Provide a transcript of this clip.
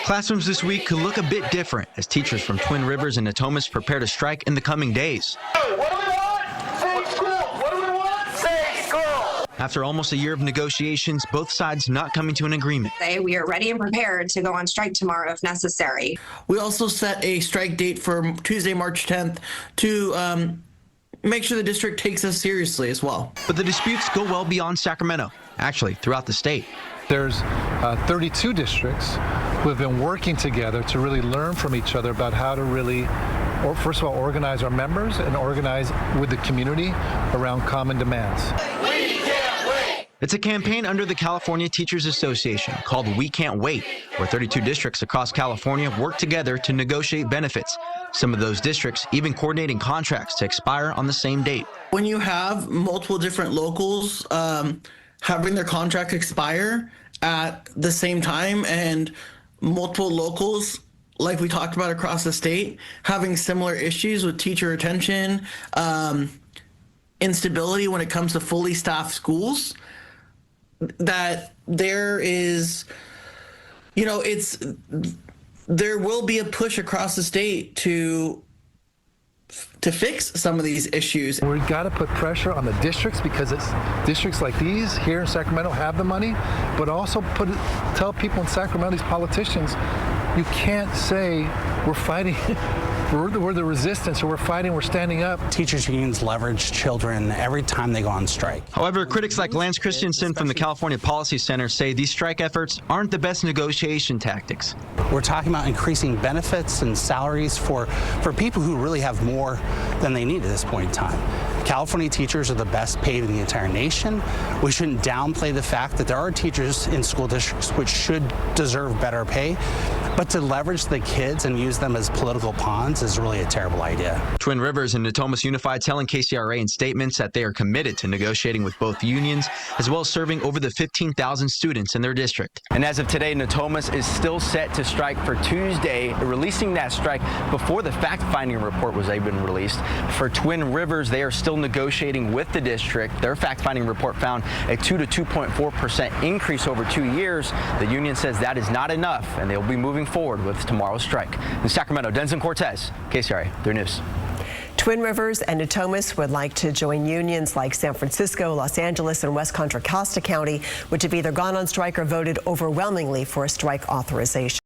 Classrooms this week could look a bit different as teachers from Twin Rivers and Natomas prepare to strike in the coming days. What do we want? Safe school. What do we want? Safe school. After almost a year of negotiations, both sides not coming to an agreement. We are ready and prepared to go on strike tomorrow if necessary. We also set a strike date for Tuesday, March 10th to make sure the district takes us seriously as well. But the disputes go well beyond Sacramento, actually throughout the state. There's 32 districts who have been working together to really learn from each other about how to really, first of all, organize our members and organize with the community around common demands. We can't wait. It's a campaign under the California Teachers Association called We Can't Wait, where 32 districts across California work together to negotiate benefits. Some of those districts even coordinating contracts to expire on the same date. When you have multiple different locals having their contract expire at the same time and multiple locals, like we talked about across the state, having similar issues with teacher retention, instability when it comes to fully staffed schools, that there is, there will be a push across the state to fix some of these issues. We've got to put pressure on the districts because it's districts like these here in Sacramento have the money, but also tell people in Sacramento, these politicians, you can't say we're fighting. We're the resistance, or we're fighting, we're standing up. Teachers unions leverage children every time they go on strike. However, critics like Lance Christensen from the California Policy Center say these strike efforts aren't the best negotiation tactics. We're talking about increasing benefits and salaries for people who really have more than they need at this point in time. California teachers are the best paid in the entire nation. We shouldn't downplay the fact that there are teachers in school districts which should deserve better pay, but to leverage the kids and use them as political pawns is really a terrible idea. Twin Rivers and Natomas Unified telling KCRA in statements that they are committed to negotiating with both unions, as well as serving over the 15,000 students in their district. And as of today, Natomas is still set to strike for Tuesday, releasing that strike before the fact-finding report was even released. For Twin Rivers, they are still negotiating with the district. Their fact-finding report found a 2 to 2.4% increase over 2 years. The union says that is not enough, and they'll be moving forward with tomorrow's strike. In Sacramento, Denson Cortez, KCRA 3 News. Twin Rivers and Natomas would like to join unions like San Francisco, Los Angeles, and West Contra Costa County, which have either gone on strike or voted overwhelmingly for a strike authorization.